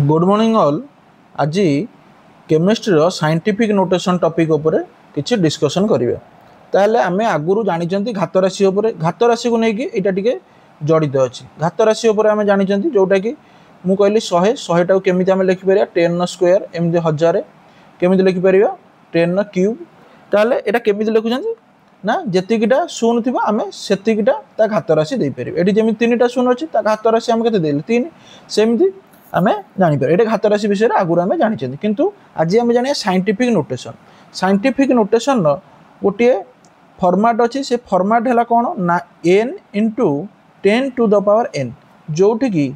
Good morning all. आज chemistry scientific notation topic उपरे किछि डिस्कशन करिवे। ताहले आमे आगुरु जानिचंती घात राशि उपरे, घात राशि को नेकी एटा टिके जड़ित अछि। घात राशि उपरे आमे जानिचंती जोटा कि मु कहली 100 100 टाको केमिति आमे लिखि परिया 10 न स्क्वायर एमि 1000 केमिति लिखि परिया 10 न क्यूब। ताहले एटा केमिति लिखुचंती ना जेतिकिटा शून्य थिबा आमे सेतिकिटा ता घात राशि देई परिबे। एठी जेमि 3टा शून्य अछि ता घात राशि आमे केते देले 3 सेमिति आमे जानि पर। एटा घात राशि विषय आगुर आमे जानिचंती, किंतु आज आमे जानिया साइंटिफिक नोटेशन। साइंटिफिक नोटेशन रो गोटे फॉर्मेट अछि। से फॉर्मेट हैला कोन ना n * 10 to the power n, जोठी कि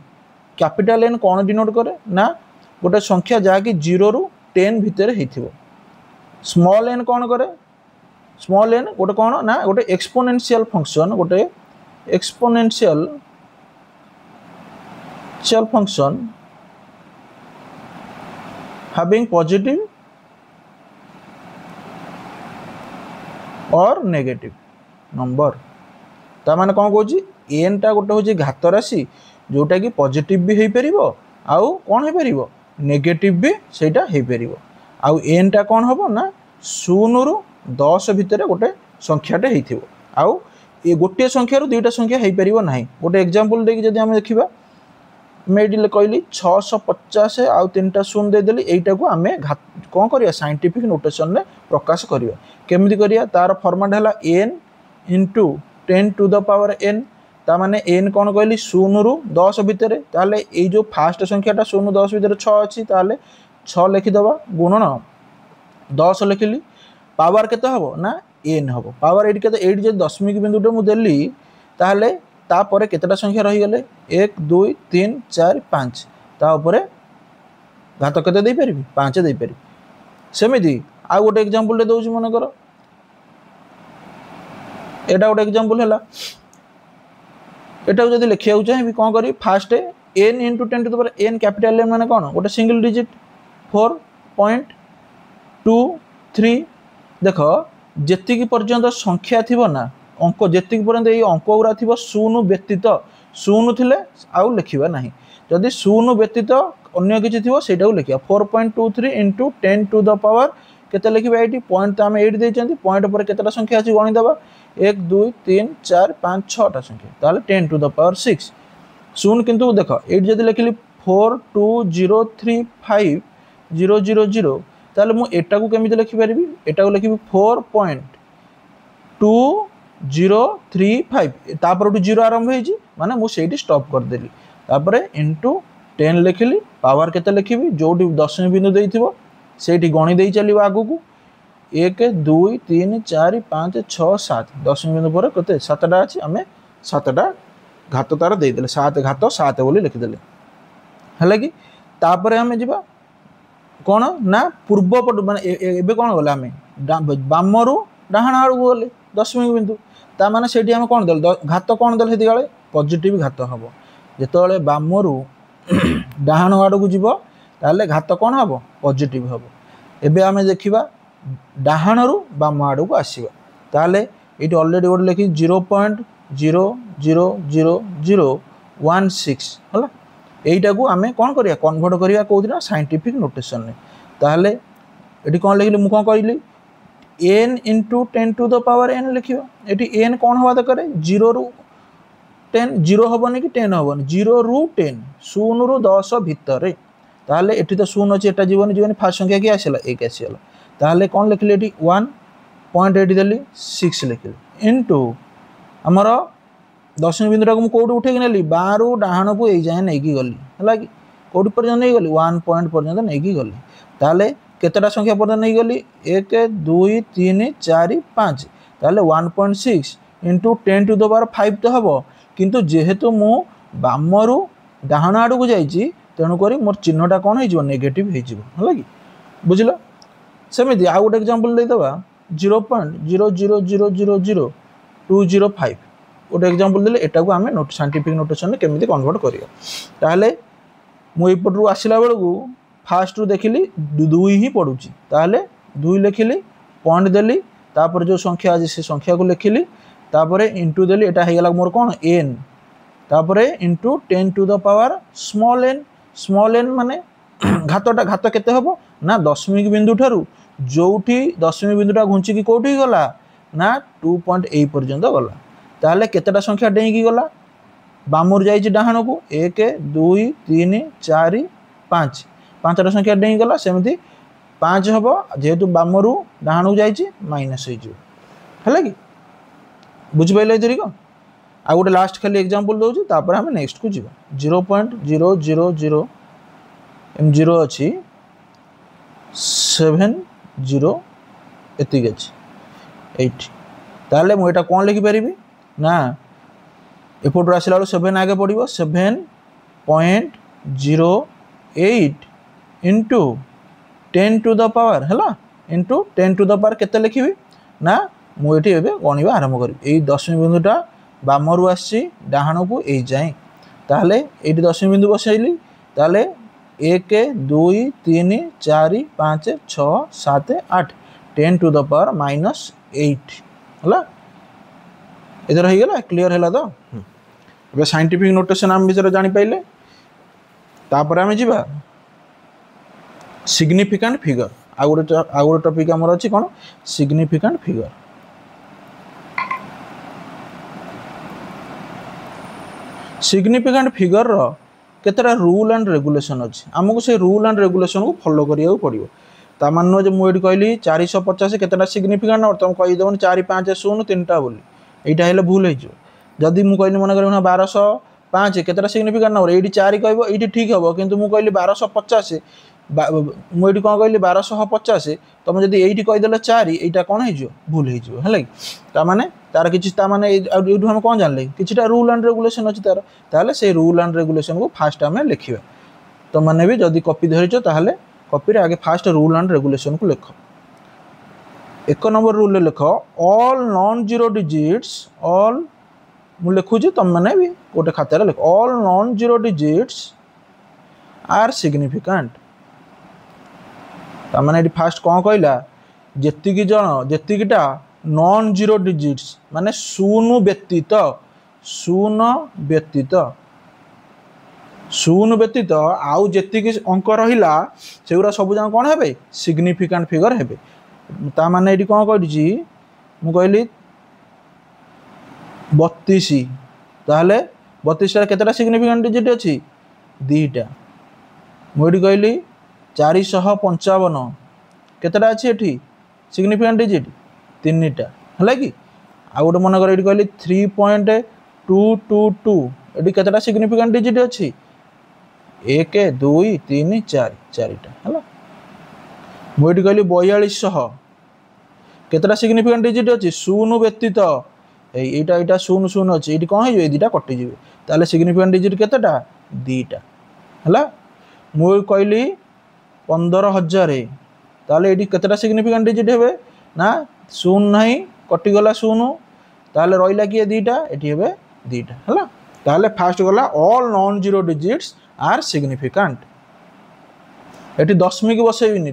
कैपिटल N कोन डिनोट करे ना गोटे संख्या जा कि 0 रु 10 भितर हेथिबो। स्मॉल n कोन करे, स्मॉल n गोटे कोन ना गोटे एक्सपोनेंशियल फंक्शन, गोटे एक्सपोनेंशियल फंक्शन having positive और नेगेटिव नंबर। ता माने कोन कहूची n टा गोटे होची घात राशि जोटा कि पॉजिटिव भी हेई परिबो आउ कोन हेई परिबो नेगेटिव भी सेटा हेई परिबो। आउ n टा कोन हबो ना 0 रु 10 भितर गोटे संख्याटे हेइथिबो। आउ ए गोटे संख्या रु दुईटा संख्या हेई परिबो नाही। गोटे एग्जांपल देकी जदी हम देखिबा मेडिले कहली 650 आउ 3टा शून्य दे देली, एटा को आमे कोन करिया साइंटिफिक नोटेशन रे प्रकाश करिया। केमिति करिया तार फॉर्मेट हला n * 10 to the power n। ता माने n कोन कहली 0 रु 10 भितर। ताले ए जो फर्स्ट संख्याटा 0 10 भितर 6 अछि, ताले 6 लिखि दबा गुणन 10 लिखिली। पावर केते हबो ना n हबो। पावर एडी केते एडी जे दशमिक बिंदुटे मु देली ताले ता परे केतेटा संख्या रही गले 1 2 3 4 5। ता ऊपर घात केते देई परिबी 5 देई परिबी। सेमिति आ गोटे एग्जांपल दे दोउची मन करो। एटा गोटे एग्जांपल हैला। एटा जदी लिखिया चाहे भी कोन करी first n * 10 to the power n capital N माने कोन गोटे सिंगल डिजिट 4.23। देखो जेति की पर्यंत संख्या थिबो ना अंक जेति पर्यंत ए अंक गुरा थिबो शून्य व्यतीत, शून्य थिले आउ लिखिबा नाही। जदि शून्य व्यतीत अन्य किछि थिबो सेटा को लिखिया 4.23 * 10 टू द पावर केते लिखिबा। एटी पॉइंट त हम 8 देचंती, पॉइंट पर केतेटा संख्या अछि गणि दबा 1 2 3 4 5 6 टा संख्या, ताले 10 टू द पावर 6 शून्य। किंतु देखो एटी जदि लिखिली 42035 ताले मु एटा को केमिति लिखि परिबी। एटा को लिखिबी 4.2035 तापर 0 आरंभ हेजी माने मु सेठी स्टॉप कर देली। तापर इनटू 10 लिखिली। पावर केते लिखिबी जोटी दशमिक बिंदु देइथिबो सेठी गणि देई चलिबो आगु को 1 2 3 4 5 6 7 दशमिक बिंदु पर केते 7टा अछि, हमें 7टा घात तार देई देले 7 घात 7 बोली लिखि देले हला कि। तापर हमें जिबा कोन ना पूर्व पट माने एबे कोन गला हमें बामरु डाहाण आड़ को गले दशमिक बिंदु। ता माने सेठी हम कोन देल घात कोन देल हेति गाले पॉजिटिव घात हबो। जेतोले बामरु डाहाण आड़ को जिवो ताले घात कोन हबो पॉजिटिव हबो। एबे हमें देखिबा डाहाणरु बाम आड़ को आसीबा ताले एटी ऑलरेडी गोट लिखि 0.0000016 हला। एइटा को आमे कोन करिया कन्वर्ट करिया कोदिना साइंटिफिक नोटेशन ने। ताले एटी कोन लिखिली मु कोन कहिली n * 10 to the power n लिखिबा। एटी n कोन हवा दरकारे 0 रु 10 0 हबनी कि 10 हबनी 0 रु 10 0 रु 10 भितरे। ताले एटी तो 0 अछि एटा जीवन जीवन फास्ट संख्या कि आसीला 1 आसीला। ताले कोन लिखिली एटी 1.8 देली 6 लिखिली इनटू हमर दशमिक बिंदुटा को मु कोड उठे नेली बारु डाहाण को एई जाय नै कि गली हला कि कोड पर्यंत नै गली 1 पॉइंट पर्यंत नै कि गली। ताले केतेटा संख्या पर्यंत नै गली 1 2 3 4 5 ताले 1.6 * 10 टू द पावर 5 तो हबो। किंतु जेहेतु मु बामरु डाहाण आड़ को जाईची तेनु करी मोर चिन्हटा कोन हे जिवो नेगेटिव हे जिवो हला कि बुझिलो। सेमिति आ गोटे एग्जांपल दे दबा 0.0000205 गोटे एग्जांपल देले एटा को हमें नोट साइंटिफिक नोटेशन ने केमिति कन्वर्ट करियो। ताले मु एपट रु आसिला बेल को फास्ट रु देखिली 2 ही पडुची ताले 2 लिखिली पॉइंट देली तापर जो संख्या अछि से संख्या को लिखिली तापर इनटू देली एटा हे गेला मोर कोन n तापर into 10 to the power small n माने घातटा घात केते हबो ना दशमिक बिंदु ठारू जोठी दशमिक बिंदुटा घुंचिकी कोठी गला ना 2.8 पर्यंत गला ताहले केतेटा संख्या डेईकी गला बामर जाइए डाहाण को 1 2 3 4 5 पांचटा संख्या डेई गला सेमती 5 हम जेहेतु बामर डाहाण को जाइए माइनस है कि बुझिपारे ये को आ गोटे लास्ट खाली एग्जांपल दूसरी तापर आम नेक्स्ट को जीवा 0.000 0 अच्छी 70 एतिक अच्छी 8 ताले मुझे कौन लिखिपारि ना एपटू आसला बेलू 7 आगे पड़ो 7.08 इंटू 10 टू द पावर है इंटू 10 टू द पावर केते लिखी ना मुझे गणवा आरंभ करी यही दशमिक बिंदुटा बामरू आसी डाहाण को यही जाए ताहले ये दशमिक बिंदु बसैली ताहले 1 2 3 4 5 6 7 8 10 टू द पावर -8 है इधर हो गला क्लीयर है तो अब साइंटिफिक नोटेशन आम विषय जानी पाइले तापर आम जीवा सिग्निफिकेंट फिगर आ गोटे टॉपिक आमर अच्छी कौन सिग्निफिकेंट फिगर सिग्निफिकेंट फिगर रो केतरा रूल एंड रेगुलेशन अच्छी आमको से रूल एंड रेगुलेशन को फॉलो करिया पड़ो ता मान जो मुझे कहली 450 केतटा सिग्निफिकेंट नंबर तुम कहीदेवन 4 5 0 3टा बोली यहाँ है भूल हो जदि मुझे कहली मन कर 1205 केतटा सिग्निफिकेंट नंबर ये 4 कह ये ठीक हम कितु मुझे कहली 1250 मुझे कौन कहली 1250 तुम जब ये कहीदेल 4 यहाँ कौन हो भूल हो माने तार किसी हम कौन जानले कि रूल एंड रेगुलेशन अच्छी तार ताहले से रूल एंड रेगुलेशन को फास्ट आम लिखा तो मैंने भी जदि कॉपी धरीच ताहले कॉपी आगे फास्ट रूल एंड रेगुलेशन को लिख 1 नंबर रूल लिख all non zero digits all मुझे लिखुची तुम मैंने भी गोटे खातार लिख all non zero digits are significant ताने फास्ट कौन कहला जेतिकी जन जेतिकीटा नॉन जीरो डिजिट्स माने शून्य व्यतीत आउ जेतिकी अंक रहिला सेगुरा सब जान कौन हेबे सिग्निफिकेंट फिगर हेबे ता माने एटी कौन कहिछि मु कहली 32 ताहले 32 रे केतेटा सिग्निफिकेंट डिजिट अछि दीटा मुडी कहली 455 केतेटा अछि एठी सिग्निफिकेंट डिजिट 3टा है कि आ गोटे मन कर कहली 3.222 ये केतेटा सिग्निफिकेंट डिजिट अच्छी 1 2 3 4 4टा है मुझे कहली 4200 केतेटा सिग्निफिकेंट डिजिट अच्छी शून्य व्यतीत यहाँ यहाँ 0 0 अच्छी ये कौन हो दुटा कटिजे ताले सिग्निफिकेंट डिजिट केतेटा 2टा है मुझे कहली 15,000 ताले ये केतेटा सिग्निफिकेंट डिजिट हे ना 0 नहीं कटिगला 0 ताले रहिला किए 2टा ये हे 2टा है ताले फास्ट गला all non zero digits are significant ये दशमिक बसैबिनी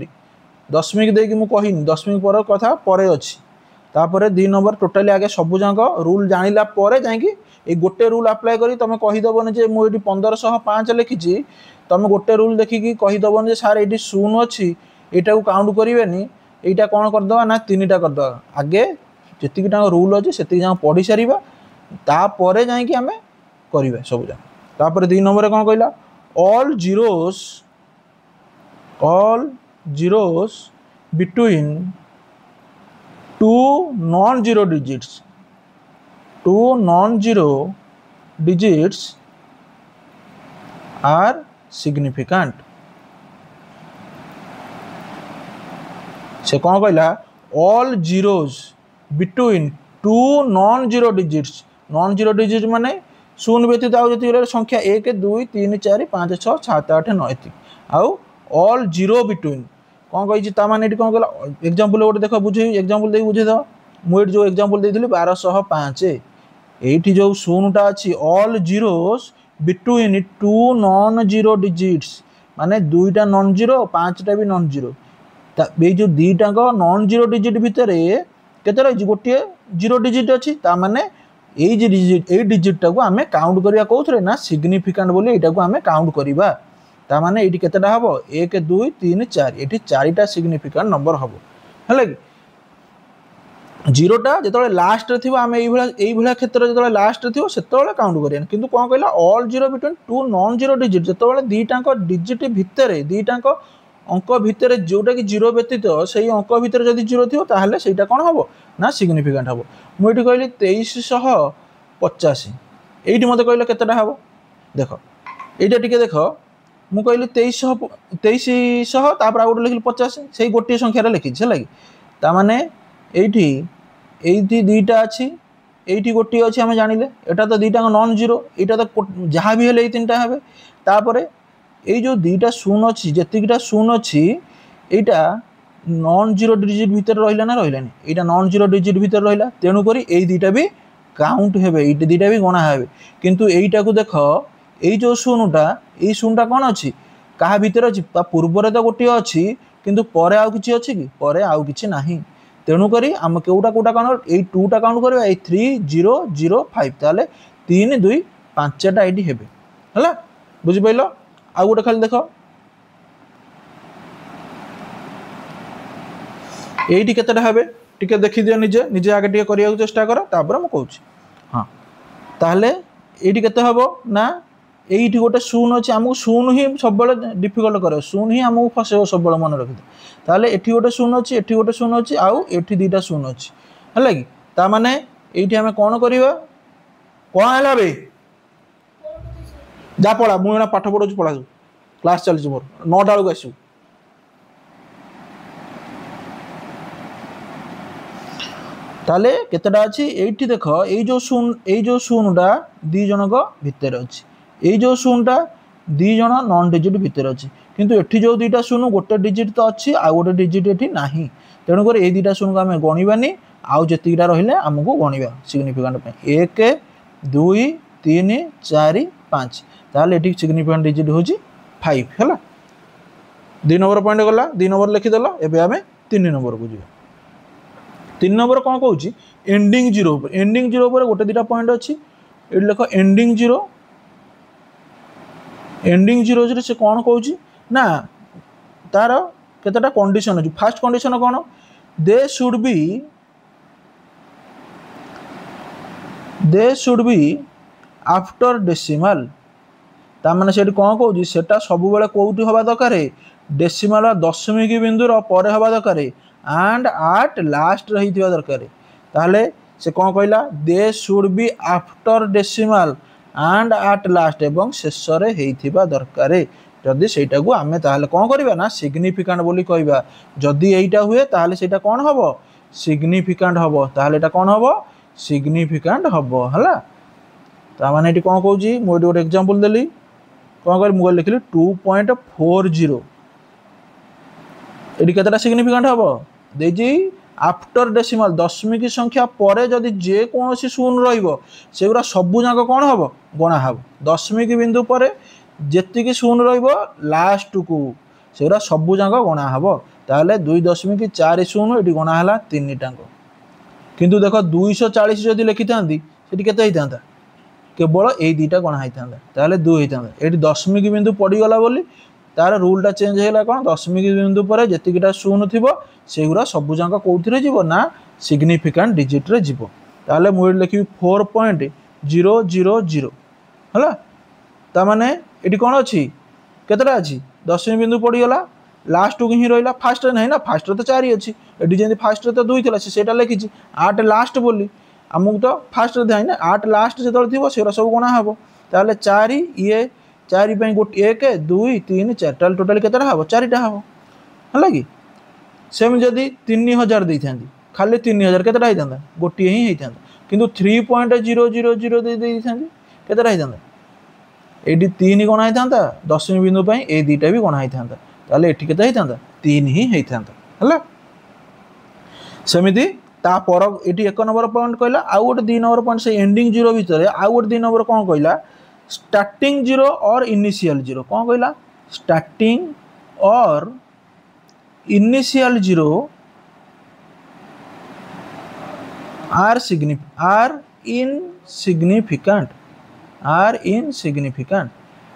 दशमिक देकी मु कहिनी दशमिक पर कथा परे अच्छी तापर 2 नंबर टोटाली आगे सब जाक रूल जानिला परे जाइकी ये गोटे रूल अप्लाई करी तुम कहीदेवन जे मुझे 1505 लिखी तुम गोटे रूल देखिकी कहीदेवन जे सार ये 0 अच्छी यहाँ को काउंट करेनि यहाँ कौन करदे ना 3टा करदे आगे जी रूल अच्छे से पढ़ी सार तापर जाकि आम करवा सब जापर 2 नंबर कौन कहला all zeros between 2 non zero digits are significant से कौन कहला all zeros between 2 non zero digits माने शून्य व्यतीत आउ जी संख्या 1 2 3 4 5 6 7 8 9 एति आउ ऑल जीरो बिटवीन कौन कही माने कौन कहला एग्जांपल गोटे देख बुझे एग्जांपल दे बुझे दो मुझे जो एग्जांपल देती 1205 ये जो 0टा अच्छी all zeros between 2 non zero digits माने 2टा नॉन जीरो 5टा भी नॉन जीरो ये जो 2टाक नॉन जीरो डिजिट भितर केते रही गोटे जीरो डिजिट अच्छी ताने ये डिजिटा को आम काउंट करवा कौन ना सिग्निफिकेंट बोली यहाँ को आम काउंट करवा तामाने ये केतेटा हम 1 2 3 4 ये 4टा सिग्निफिकेंट नंबर हम है कि जीरोटा जो लास्ट थी आम ये क्षेत्र जो लास्ट थी से काउंट करें कि कौन कहला all zero between two non zero digit जो दीटा डिजिट भितर दीटा अंक भितर जोटा कि जीरो व्यतीत से अंक भितर जब जीरो थी ताहले सेटा कौन हम ना सिग्निफिकेंट हम मुझे कहली 2350 ये मत कहल केतेटा हम देख ये टे देख मुझे कहली 2300 तापर आउ गोटे लिखिली 50 से गोटे संख्यार लिखी है कि ताने ये दीटा अच्छी ये गोटे अच्छी आम जानिले एटा तो दीटा नॉन जीरो यहाँ तो जहाँ भी हेले 3टा हे तापर ये जो दीटा शून अच्छी जीटा शून अच्छी यहाँ नॉन जीरो डिजिट भितर रहा ना रहा यहाँ नॉन जीरो डिजिट भितर रहा तेणुक ये दीटा भी काउंट हे ये दीटा भी गणा हे किंतु यहीटा को देख ये जो शूनटा कौन अच्छी क्या भितर अच्छी पूर्वर तो गोटे अच्छी किंतु पर आउ किछि अच्छी कि पर आउ किछि नाही तेणुक आम कोटा कोटा काउंट ये 2टा काउंट करवा 3005 ताले 3 2 5टा ये हेबे हला बुझि पाइलो आउ गोटे खाली देख ये केतेटा हेबे टिके देखि दियो निजे निजे आगे टिके करिया चेष्टा कर तापर हम कहूँ हाँ ताहले ये केते हबो ना ये गोटे शून अच्छे आमको शून ही सब डिफिकल्ट करे शून ही आमको फसे सब मन रखिदे ताहले एठी गोटे शून अच्छी एठी गोटे शून अच्छी आउ एठी दीटा शून अच्छी है कि ताने ये आम कौन करवा कौन है बे जा पढ़ा मुझे पाठ पढ़ाऊँ पढ़ा क्लास चलती मोर 9टा बेलू आसू ताले केतेटा अच्छी ये देख ये जो शूनटा दी जनक भितर अच्छी ये जो शूनटा दी जन नॉन डिजिट भितर अच्छी किंतु एठी जो दीटा शून गोटे डिजिट तो अच्छी आ गोटे डिजिट एठी नाही तेणुक ये दीटा शून को आम गणवानी आउ जीटा रही आमको गणवा सिग्निफिकेंट 1 2 3 4 5 ताहले एठी सिग्निफिकेंट डिजिट होची 5 है 2 नंबर पॉइंट गला 2 नंबर लिखिदेल एबे आम 3 नंबर को जी 3 नंबर कौन कहूँ एंडिंग जीरो गोटे दीटा पॉइंट अच्छी ये लिख एंडिंग जीरो से कौन कहूँ ना तार केतेटा कंडीशन अच्छी फास्ट कंडीशन कौन they should be after decimal तामाने से कौन कहूँ सेटा सब बेले कौटी हवा दरकार डेसिमाल दशमिक बिंदुर पर हवा दरकार एंड आट लास्ट रही दरकार ताहले से कौन कहला they should be after decimal and at last एवं शेष होइथिबा दरकार जदि सेटा को आमे ताहले कौन करबा ना सिग्निफिकेंट बोली कहबा जदि एटा हुए ताहले सेटा कौन हबो सिग्निफिकेंट हबो ताहले एटा कौन हबो सिग्निफिकेंट हबो हला ता माने एटी कौन कहूची मो एटी गोटे एग्जांपल देली कौन कर मु लिखली 2.40 एटी केतेटा सिग्निफिकेंट हबो देजी आफ्टर डेसिमाल दशमिक संख्या पर जदि जे कौन शून रहिबो सेगुरा सबु जाक कौन हबो गणा हबो दशमिक बिंदु पर जेतिकी शून रहिबो लास्ट को सेगुरा सबु जाक गणा हबो ताहले 2.40 शून एटी गणा हला 3 टांको किंतु देख 240 जदि लिखि थांदी सेटी केते हितांता केवल ए दीटा गणा हितांता ताहले 2 हितांता एटी दशमिक बिंदु पड़ी गला बोली तार रूलटा चेंज है कौन दशमिक बिंदु पर जीटा शून थी सेगुरा सबू जाक कौन जीव ना सिग्निफिकेंट डिजिट रे जीव ताले मुझे लिखी 4.000 है ताने ये कौन अच्छी केतटा अच्छी दशमिक बिंदु पड़गला लास्ट को ही रहा फास्ट ना ना फास्ट तो 4 अच्छी ये जमी फास्ट तो 2 थी से लिखी 8 लास्ट बोली आमको तो फास्ट थे ना 8 लास्ट जो थी से सब गणा हे ताले 4 ये 4 गोटे 1 2 3 4 ताले टोटाल केतटा हम 4टा हम है कि सेम जदि 3000 दे था खाली 3000 केतटा होता गोटे ही होता किंतु 3.000 दे केतटा होता ये 3 गणा होता दशमिक बिंदु ए दीटा भी गणा होता ताले ये केते होता 3 ही होता है सेमिति तापर ये 1 नंबर पॉइंट कहला आउ गोटे 2 नंबर पॉइंट से एंडिंग जीरो भितर आउ गोटे 2 नंबर कौन कहला स्टार्टिंग जीरो और इनिशियल जीरो कौन कहला स्टार्टिंग और इनिशियल जीरो आर इनसिग्निफिकेंट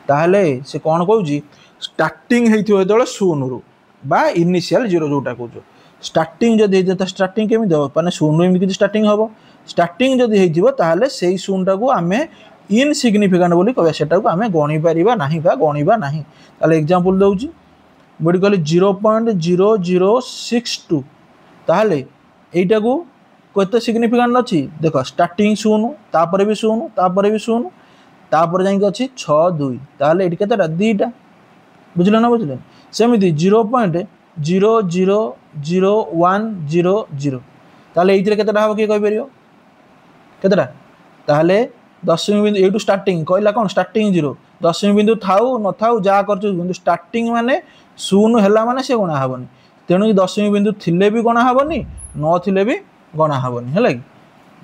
ताहले से कौन कहूँ स्टार्टिंग होइथिबो जेतबेले 0 रु बा इनिशियल 0 जोटा कहूँ स्टार्टिंग जदि होइथिबो स्टार्टिंग केमि देबो माने 0 रु एमि स्टार्टिंग हबो स्टार्टिंग जदि होइथिबो ताहले सेही 0 टाको आमे इनसिग्निफिकेंट बोली कहबा सेटाको आमे गणी परिबा नाही बा गणीबा नाही ताले एग्जांपल दउची बडी कहले 0.0062 ताहले एटा को केते सिग्निफिकेंट अछि देखो स्टार्टिंग 0 तापरे भी 0 तापरे भी 0 तापर जाई अछि 62 ताहले एटी केतेटा दीटा बुझलो ना बुझलो सेमिति 0.000100 ताहले एइथिरे केतेटा हबो के कहि परियो केतेटा ताहले दशमी बिंदु एटू स्टार्टिंग कहला कोन स्टार्टिंग 0 दशमी बिंदु थाउ न थाउ जा करछु बिंदु स्टार्टिंग माने 0 हैला माने से गणा हबनी तेणु दशमी बिंदु थिले भी गणा हबनी न थिले भी गणा हबनी हैला कि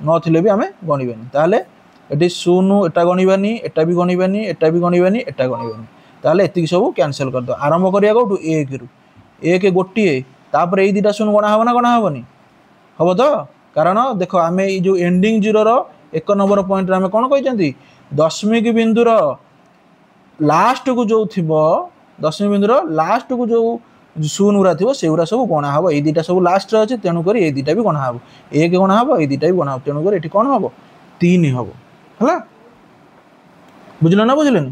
न थिले भी आमे गणिबानी ताहले एटी 0 एटा गणिबानी एटा भी गणिबानी एटा भी गणिबानी एटा गणिबानी ताहले एतिक सब कैंसिल कर दो आरंभ करिया कोठु 1 रु 1 गोटिए तापर एई दिटा 0 गणा हबना गणा हबनी हबो तो कारण देखो आमे ई जो एंडिंग 0 रो 1 नंबर पॉइंट रे आमे कोन कहिचंती दशमिक बिंदु रो लास्ट को जो थिबो दशमी बिंदु रो लास्ट को जो 0 उरा थिबो सेउरा सब गणा हबो एई दिटा सब लास्ट रे अछि तेनु करी एई दिटा भी गणा हबो 1 गणा हबो एई दिटा भी गणा हबो तेनु करी एठी कोन हबो 3 हबो हला बुझलो ना बुझलेनी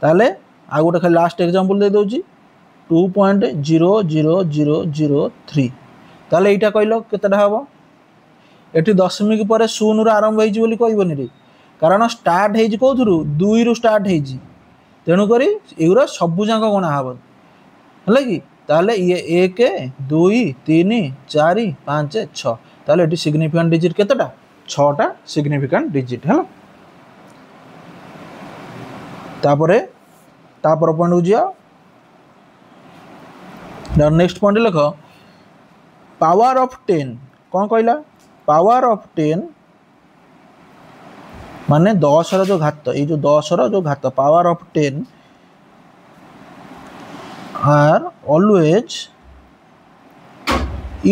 ताले आ गोटे खाली लास्ट एग्जांपल दे दोची 2.00003 ताले एटा कहलो केतेटा हबो एठी दशमिक परे 0 रु आरंभ हेजी बोली कहबोनी रे कारण स्टार्ट हेजी कोथुरु 2 रु स्टार्ट हेजी तेणु करी एउरा सबु जांक गणा हबो हला कि ताले ये 1 2 3 4 5 6 ताले एठी सिग्निफिकेंट डिजिट केतेटा 6 टा सिग्निफिकेंट डिजिट हला तापर पॉइंट हो जिया नेक्स्ट पॉइंट लिख पावर ऑफ 10 कौन कहला पावर ऑफ 10 माने 10 रो जो घात ये जो 10 रो जो घात power of 10 are always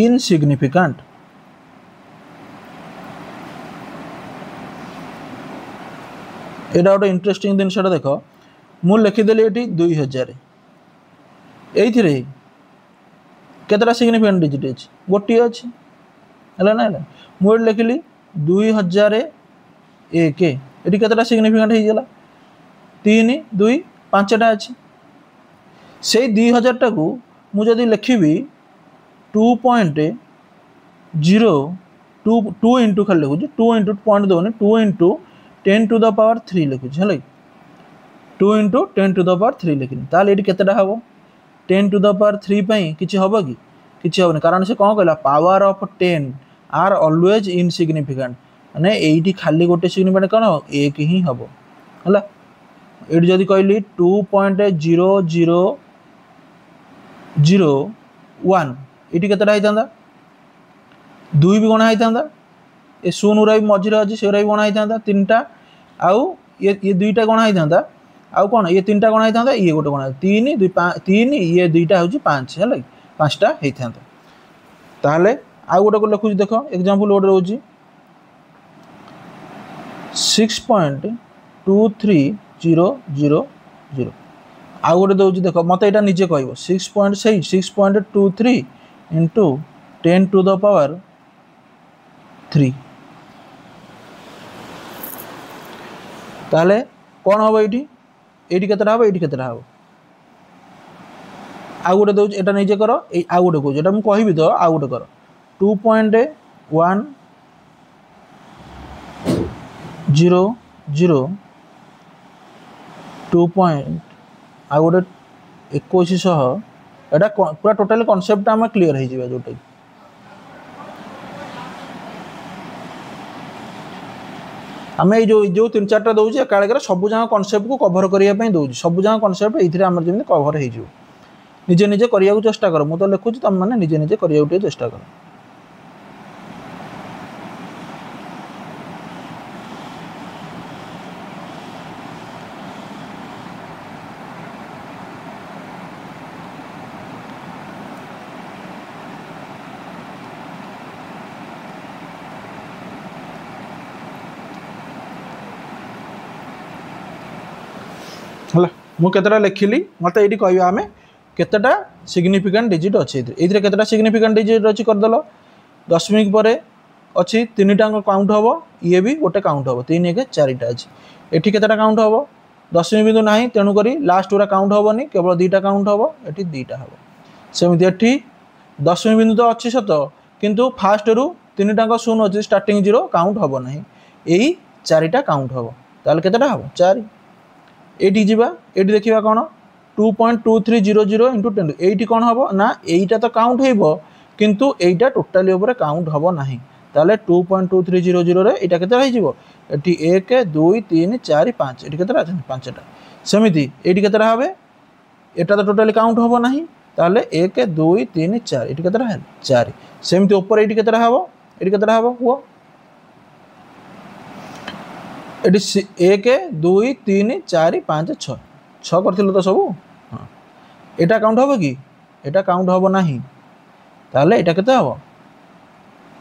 insignificant एटा गोटे इंटरेस्टिंग दिन से देख मु लिखिदेली ये 2000 ये केतटा सिग्निफिकेंट डिजिट अच्छी गोटे अच्छी है ना मुझे लिखिली 2001 ये केतटा सिग्निफिकेंट होगा 3 2 5टा अच्छी से 2000 टाक मुझे लिखी 2.02 इंटू खाली लिखुची 2 इंटू पॉइंट दौनी 2 इंटू 10 टू द पावर 3 लिखुची है 2 इंटू 10 टू द पावर 3 लिखनी ताले ये केतटा हम 10 टू द पावर 3 पई किछि हबो कि किछि हबनी कारण से कौन कहला power of 10 are always insignificant माने एठी खाली गोटे सिग्निफिकेंट कोन एक ही हबो हला एठी जदी कहली 2.0001 एठी केतटा हितांदा 2 भी गणा हितांदा ए 0 रा भी मझिरे अछि सेरा भी गणा हितांदा 3टा आउ ये दुईटा गणा हितांदा आउ कोन ये 3टा गणा हितांदा ये गोटे गणा 3 2 5 3 ये दुईटा होची 5 हला 5टा हितांदा ताले आउ गोटे को लिखुची देखो एग्जांपल ओड रहउची 6.23000 आउ गोटे दउची देखो मते एटा निजे कहबो 6.23 into 10 to the power 3 ताले कौन हम ये केतटा हम ये केतटा हम आउ गोटे दउची एटा निजे कर ए आउ गोटे कहूँ एटा मु कहबी तो आउ गोटे कर 2.100 2 पॉइंट आउ गोटे 2100 एटा पूरा टोटल कॉन्सेप्ट आम क्लियर हो जाए जोटा आम जो 3-4टा दौचे काले सब जहाँ कॉन्सेप्ट को कभर करने दौर सब जहाँ कॉन्सेप्ट ये जमी कभर हो निजे निजे करने को चेष्टा कर मुझे लिखुची तुम मैंने निजे निजे करने चेष्टा कर ହେଲା। मु केतेटा लिखिली मते एठी कहबा आमे केतेटा सिग्निफिकेंट डिजिट अछि एथिरे केतेटा सिग्निफिकेंट डिजिट अछि करदल दशमिक परे अछि तीनटा काउंट हबो ये भी गोटे काउंट हबो 3 1 4टा अछि एठी केतेटा काउंट हबो दशमिक बिंदु नाही तेणु करी लास्ट उरा काउंट हबोनी केवल दुईटा काउंट हबो एठी दुईटा हबो सेमिति एठी दशमिक बिंदु तो अछि सत किंतु फास्ट रु तीनटा शून्य अछि स्टार्टिंग 0 काउंट हबो नाही एही चारिटा काउंट हबो ताले केतेटा हबो 4 एठी जिबा एठी देखिबा कोन 2.2300 into 10 एठी कोन हबो ना एईटा तो काउंट हेबो किंतु एईटा टोटली ऊपर काउंट हबो नाही ताले 2.2300 रे एटा केते होई जिवो एठी 1 2 3 4 5 एठी केते अछि पांचटा समिति एठी केते हबे एटा तो टोटली काउंट हबो नाही ताले 1 2 3 4 एठी केते हल 4 समिति ऊपर एठी केते हबो एठी केते हबो हुओ एठी 1 2 3 4 5 6 6 करथिलो तो सब हां एटा काउंट हबो कि एटा काउंट हबो नाही ताले एटा केते हबो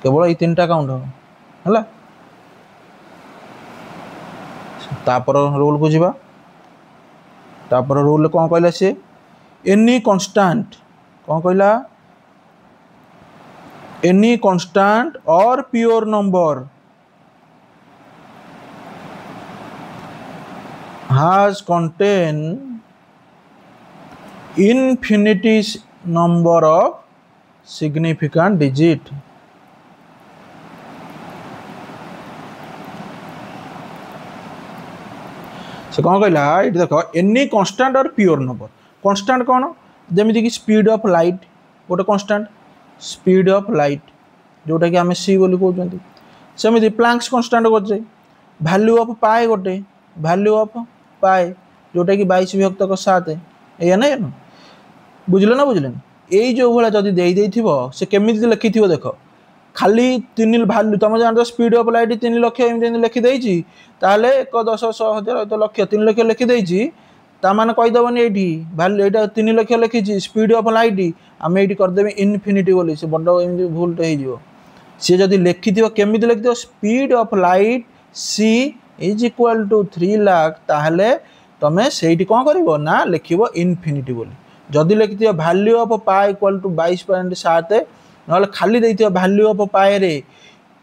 केवल ए तीनटा काउंट हबो हला तापर रूल को जिबा तापर रूल कोन कहला से एनी कांस्टेंट कोन कहला एनी कांस्टेंट और pure number has contain infinity number of significant digit से कौन कहला ये देख एनी कांस्टेंट और प्योर नंबर कांस्टेंट कौन जमीती कि स्पीड ऑफ लाइट गोटे कांस्टेंट स्पीड ऑफ लाइट जोटा कि आम सी बोली कहते सेमती प्लांक्स कांस्टेंट करछे वैल्यू ऑफ पाई गोटे वैल्यू ऑफ पाए जोटा कि 22 विभक्त 7 या ना बुझल ना बुझल यही जो भाया जदि देथिबो से केमिति लिखिथिबो देख खाली 3 वैल्यू तुम जान स्पीड ऑफ लाइट 3 लाख एमति लिखि देछि ताले 1 10 100 1000 तो लाख 3 लाख लिखि देछि ता माने कहि दबनी एठी value Etah 3 lakh लिखिछि speed of light आमे एठी कर देबे इन्फिनिटी बोली से बड एमति भूल टे हिजो से जदि लिखिथिबो केमिति लिखिथिबो speed of light C is equal to 3 lakh ताहले तमे सेठी कोन करिवो ना लिखिवो इन्फिनिटी बोली जदि लिखिथियो value of pi equal to 22.7 नले खाली देथियो वैल्यू ऑफ पाई रे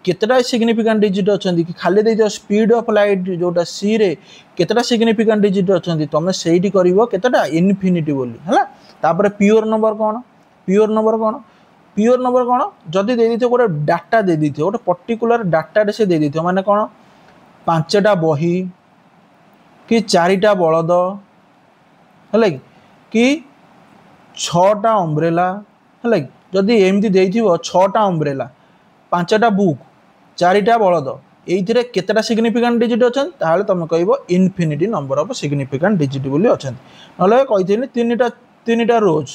केतटा सिग्निफिकेंट डिजिट अछंती कि खाली देथियो स्पीड ऑफ लाइट जोटा सी रे केतटा सिग्निफिकेंट डिजिट अछंती तमे सेठी करिवो केतटा इन्फिनिटी बोली हला तापर प्योर नंबर कोन प्योर नंबर कोन प्योर नंबर कोन जदि दे दिथियो गोटे डाटा दे दिथियो गोटे पर्टिकुलर डाटा रे से दे दिथियो माने कोन 5टा बही कि 4टा बलद है कि 6टा अम्ब्रेला है जदि एमती देथिबो 6टा अम्ब्रेला 5टा बुक 4टा बलद एइथिरे केतटा सिग्निफिकेंट डिजिट अछन ताले तुम कहबो infinity number of significant digit बोली अछन नले कहिथिनि तीनटा रोज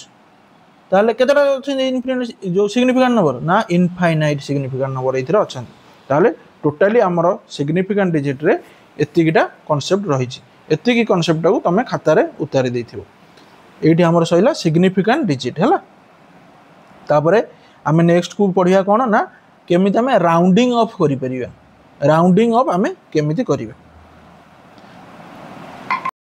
ताले केतटा अछन इन्फिनिटी जो सिग्निफिकेंट नंबर ना इनफाइनाइट सिग्निफिकेंट नंबर एइथिरे अछन ताले टोटाली आमर सिग्निफिकेंट डिजिट रे एतिकीटा कॉन्सेप्ट रही एतिकी कॉन्सेप्ट को तुम खाता रे उतारी देथिबो एठी हमर सहिला सिग्निफिकेंट डिजिट हैला तापरे आमे नेक्स्ट को पढिया कोन ना केमिति आमे राउंडिंग ऑफ करि परिबा राउंडिंग ऑफ आमे केमिति करिबा